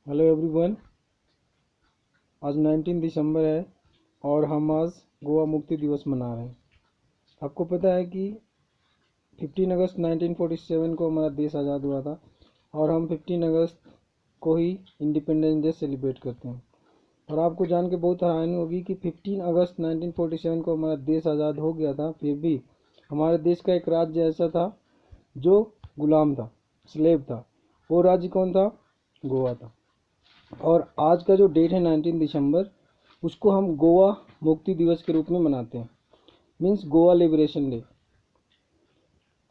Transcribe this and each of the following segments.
Hello everyone. आज 19 दिसंबर है और हम आज गोवा मुक्ति दिवस मना रहे हैं। आपको पता है कि 15 अगस्त 1947 को हमारा देश आज़ाद हुआ था और हम 15 अगस्त को ही इंडिपेंडेंस डे सेलिब्रेट करते हैं। और आपको जान के बहुत हैरानी होगी कि 15 अगस्त 1947 को हमारा देश आज़ाद हो गया था, फिर भी हमारे देश का एक राज्य ऐसा था जो गुलाम था, स्लेव था। वो राज्य कौन था? गोवा था। और आज का जो डेट है 19 दिसंबर, उसको हम गोवा मुक्ति दिवस के रूप में मनाते हैं, मीन्स गोवा लिबरेशन डे।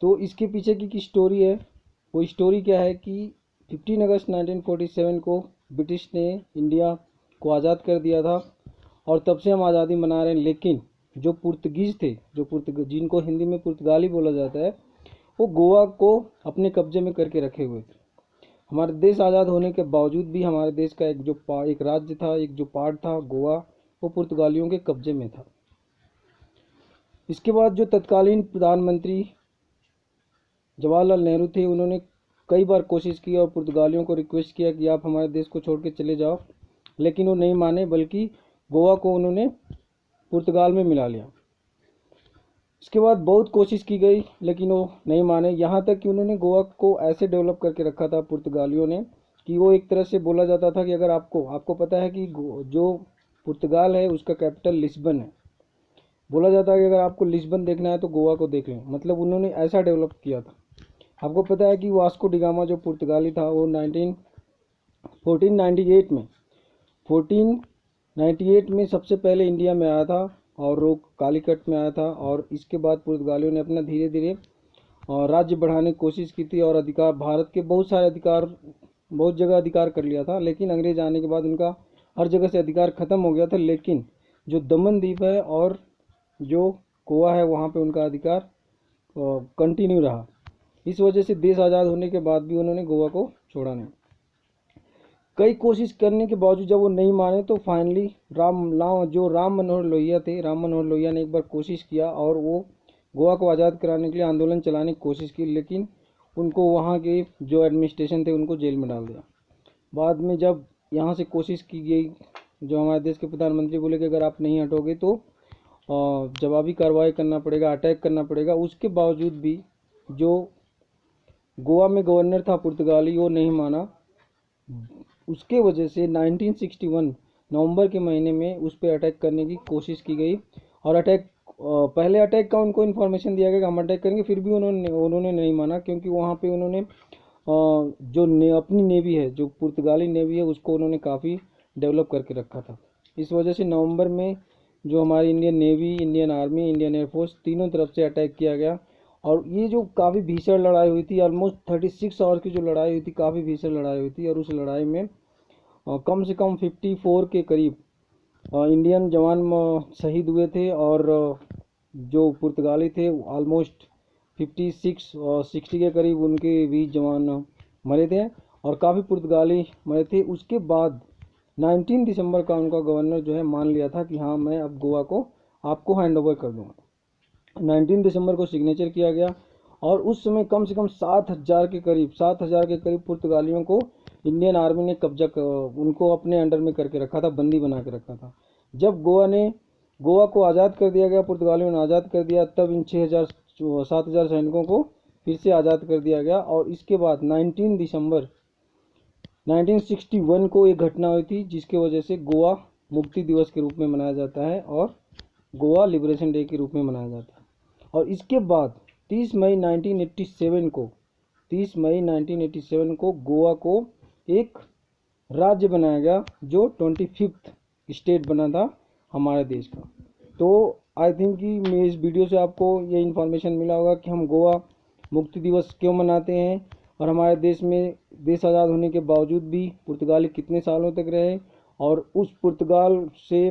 तो इसके पीछे की स्टोरी है। वो स्टोरी क्या है कि 15 अगस्त 1947 को ब्रिटिश ने इंडिया को आज़ाद कर दिया था और तब से हम आज़ादी मना रहे हैं। लेकिन जो पुर्तगीज़ थे, जिनको हिंदी में पुर्तगाली बोला जाता है, वो गोवा को अपने कब्जे में करके रखे हुए थे। हमारे देश आज़ाद होने के बावजूद भी हमारे देश का एक राज्य था, एक जो पार्ट था गोवा, वो पुर्तगालियों के कब्जे में था। इसके बाद जो तत्कालीन प्रधानमंत्री जवाहरलाल नेहरू थे, उन्होंने कई बार कोशिश की और पुर्तगालियों को रिक्वेस्ट किया कि आप हमारे देश को छोड़ के चले जाओ, लेकिन वो नहीं माने, बल्कि गोवा को उन्होंने पुर्तगाल में मिला लिया। इसके बाद बहुत कोशिश की गई लेकिन वो नहीं माने, यहाँ तक कि उन्होंने गोवा को ऐसे डेवलप करके रखा था पुर्तगालियों ने कि वो एक तरह से बोला जाता था कि अगर आपको पता है कि जो पुर्तगाल है उसका कैपिटल लिस्बन है। बोला जाता है कि अगर आपको लिस्बन देखना है तो गोवा को देख लें, मतलब उन्होंने ऐसा डेवलप किया था। आपको पता है कि वास्को डिगामा जो पुर्तगाली था, वो 1498 में सबसे पहले इंडिया में आया था और वो कालीकट में आया था। और इसके बाद पुर्तगालियों ने अपना धीरे धीरे राज्य बढ़ाने की कोशिश की थी और भारत के बहुत जगह अधिकार कर लिया था। लेकिन अंग्रेज आने के बाद उनका हर जगह से अधिकार खत्म हो गया था। लेकिन जो दमन द्वीप है और जो गोवा है, वहाँ पे उनका अधिकार कंटिन्यू रहा। इस वजह से देश आज़ाद होने के बाद भी उन्होंने गोवा को छोड़ा नहीं। कई कोशिश करने के बावजूद जब वो नहीं माने तो फाइनली राम मनोहर लोहिया ने एक बार कोशिश किया और वो गोवा को आज़ाद कराने के लिए आंदोलन चलाने की कोशिश की, लेकिन उनको वहाँ के जो एडमिनिस्ट्रेशन थे उनको जेल में डाल दिया। बाद में जब यहाँ से कोशिश की गई, जो हमारे देश के प्रधानमंत्री बोले कि अगर आप नहीं हटोगे तो जवाबी कार्रवाई करना पड़ेगा, अटैक करना पड़ेगा। उसके बावजूद भी जो गोवा में गवर्नर था पुर्तगाली, वो नहीं माना। उसके वजह से 1961 नवंबर के महीने में उस पर अटैक करने की कोशिश की गई और पहले अटैक का उनको इन्फॉर्मेशन दिया गया कि हम अटैक करेंगे, फिर भी उन्होंने नहीं माना, क्योंकि वहाँ पे उन्होंने अपनी नेवी है, जो पुर्तगाली नेवी है, उसको उन्होंने काफ़ी डेवलप करके रखा था। इस वजह से नवंबर में जो हमारी Indian navy, Indian army, Indian air force, तीनों तरफ से अटैक किया गया। और ये जो काफ़ी भीषण लड़ाई हुई थी, ऑलमोस्ट 36 आवर की जो लड़ाई हुई थी, काफ़ी भीषण लड़ाई हुई थी। और उस लड़ाई में कम से कम 54 के करीब इंडियन जवान शहीद हुए थे और जो पुर्तगाली थे ऑलमोस्ट 56 और 60 के करीब उनके 20 जवान मरे थे और काफ़ी पुर्तगाली मरे थे। उसके बाद 19 दिसंबर का उनका गवर्नर जो है मान लिया था कि हाँ, मैं अब गोवा को आपको हैंड ओवर कर दूँगा। 19 दिसंबर को सिग्नेचर किया गया और उस समय कम से कम 7,000 के करीब पुर्तगालियों को इंडियन आर्मी ने उनको अपने अंडर में करके रखा था, बंदी बना के रखा था। जब गोवा को आज़ाद कर दिया गया, पुर्तगालियों ने आज़ाद कर दिया, तब इन 7,000 सैनिकों को फिर से आज़ाद कर दिया गया। और इसके बाद 19 दिसंबर 1961 को एक घटना हुई थी जिसकी वजह से गोवा मुक्ति दिवस के रूप में मनाया जाता है और गोवा लिबरेशन डे के रूप में मनाया जाता है। और इसके बाद 30 मई 1987 को गोवा को एक राज्य बनाया गया, जो 25th स्टेट बना था हमारे देश का। तो आई थिंक कि मेरे इस वीडियो से आपको ये इन्फॉर्मेशन मिला होगा कि हम गोवा मुक्ति दिवस क्यों मनाते हैं और हमारे देश में देश आज़ाद होने के बावजूद भी पुर्तगाली कितने सालों तक रहे और उस पुर्तगाल से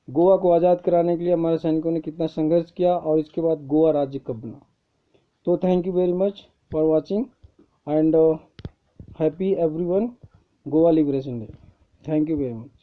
गोवा को आज़ाद कराने के लिए हमारे सैनिकों ने कितना संघर्ष किया और इसके बाद गोवा राज्य कब बना। तो thank you very much for watching and happy everyone Goa liberation day. Thank you very much.